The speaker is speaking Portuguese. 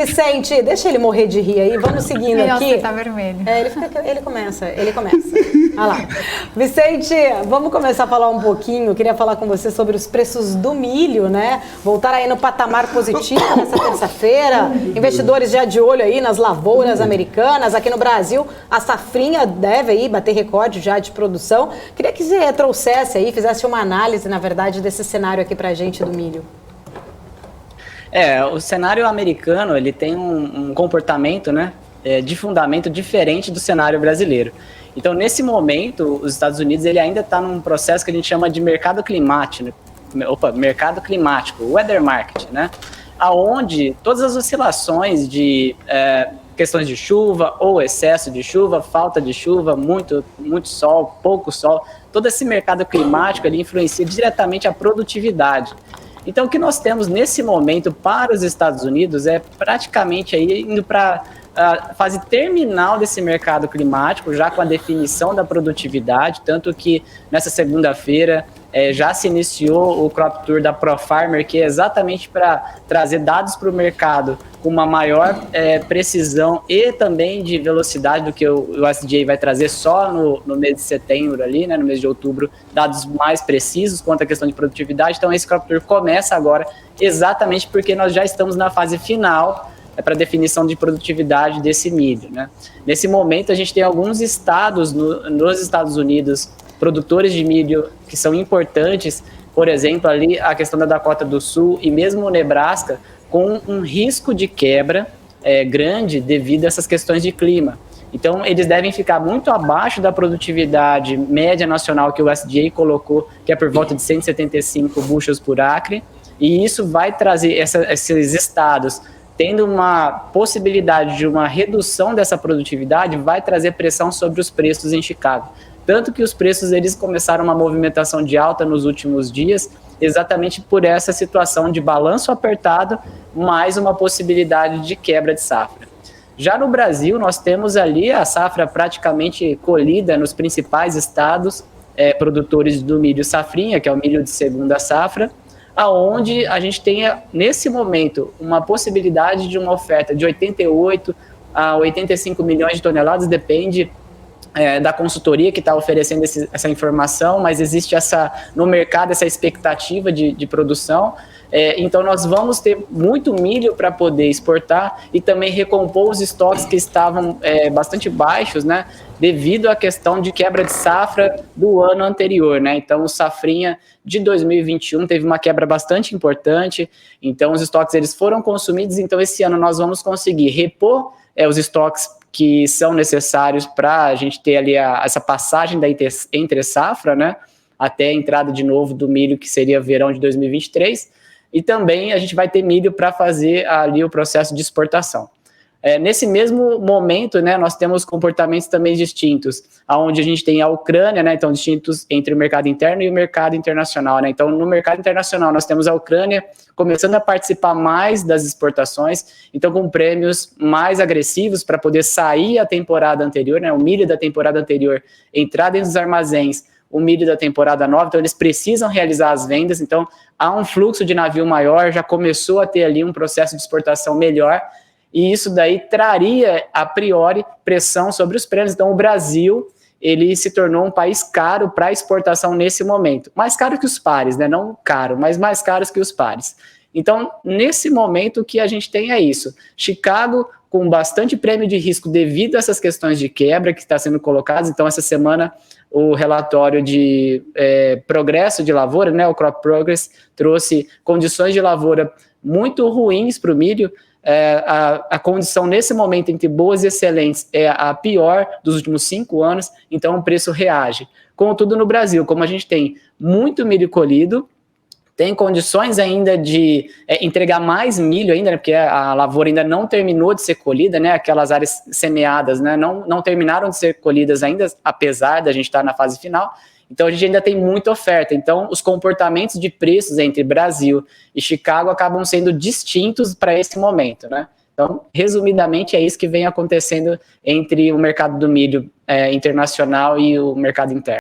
Vicente, deixa ele morrer de rir aí, vamos seguindo aqui. Tá vermelho. Ele começa. Olha lá. Vicente, vamos começar a falar um pouquinho, queria falar com você sobre os preços do milho, né? Voltar aí no patamar positivo nessa terça-feira, investidores já de olho aí nas lavouras americanas, aqui no Brasil, a safrinha deve aí bater recorde já de produção. Queria que você trouxesse aí, fizesse uma análise, na verdade, desse cenário aqui pra gente do milho. O cenário americano, ele tem um comportamento, né, de fundamento diferente do cenário brasileiro. Então, nesse momento, os Estados Unidos ele ainda está num processo que a gente chama de mercado climático, weather market, né, aonde todas as oscilações de questões de chuva ou excesso de chuva, falta de chuva, muito sol, pouco sol, todo esse mercado climático ele influencia diretamente a produtividade. Então, o que nós temos nesse momento para os Estados Unidos é praticamente aí indo para a fase terminal desse mercado climático, já com a definição da produtividade, tanto que nessa segunda-feira já se iniciou o Crop Tour da ProFarmer, que é exatamente para trazer dados para o mercado com uma maior precisão e também de velocidade do que o USDA vai trazer só no mês de setembro ali, né, no mês de outubro, dados mais precisos quanto à questão de produtividade. Então esse Crop Tour começa agora exatamente porque nós já estamos na fase final para definição de produtividade desse milho, né? Nesse momento a gente tem alguns estados nos Estados Unidos, produtores de milho que são importantes, por exemplo, ali a questão da Dakota do Sul e mesmo o Nebraska, com um risco de quebra grande devido a essas questões de clima. Então, eles devem ficar muito abaixo da produtividade média nacional que o USDA colocou, que é por volta de 175 bushels por acre, e isso vai trazer esses estados tendo uma possibilidade de uma redução dessa produtividade, vai trazer pressão sobre os preços em Chicago. Tanto que os preços eles começaram uma movimentação de alta nos últimos dias, exatamente por essa situação de balanço apertado, mais uma possibilidade de quebra de safra. Já no Brasil, nós temos ali a safra praticamente colhida nos principais estados produtores do milho safrinha, que é o milho de segunda safra, aonde a gente tem, nesse momento, uma possibilidade de uma oferta de 88 a 85 milhões de toneladas, depende da consultoria que está oferecendo essa informação, mas existe no mercado essa expectativa de produção. Então nós vamos ter muito milho para poder exportar e também recompor os estoques que estavam bastante baixos, né, devido à questão de quebra de safra do ano anterior, né? Então o safrinha de 2021 teve uma quebra bastante importante, então os estoques eles foram consumidos, então esse ano nós vamos conseguir repor os estoques que são necessários para a gente ter ali essa passagem da entre safra, né, até a entrada de novo do milho, que seria verão de 2023, e também a gente vai ter milho para fazer ali o processo de exportação. Nesse mesmo momento, né, nós temos comportamentos também distintos, onde a gente tem a Ucrânia, né, então distintos entre o mercado interno e o mercado internacional, né? Então no mercado internacional nós temos a Ucrânia começando a participar mais das exportações, então com prêmios mais agressivos para poder sair a temporada anterior, né, o milho da temporada anterior entrar dentro dos armazéns, o milho da temporada nova, então eles precisam realizar as vendas, então há um fluxo de navio maior, já começou a ter ali um processo de exportação melhor, e isso daí traria, a priori, pressão sobre os prêmios. Então o Brasil, ele se tornou um país caro para exportação nesse momento, mais caro que os pares, né? Não caro, mas mais caros que os pares. Então, nesse momento, o que a gente tem é isso, Chicago com bastante prêmio de risco devido a essas questões de quebra que está sendo colocadas. Então, essa semana, o relatório de progresso de lavoura, né, o Crop Progress, trouxe condições de lavoura muito ruins para o milho. A condição nesse momento entre boas e excelentes é a pior dos últimos 5 anos, então o preço reage. Contudo, no Brasil, como a gente tem muito milho colhido, tem condições ainda de entregar mais milho ainda, né, porque a lavoura ainda não terminou de ser colhida, né, aquelas áreas semeadas, né, não terminaram de ser colhidas ainda, apesar da gente estar na fase final. Então a gente ainda tem muita oferta, então os comportamentos de preços entre Brasil e Chicago acabam sendo distintos para esse momento, né? Então, resumidamente, é isso que vem acontecendo entre o mercado do milho internacional e o mercado interno.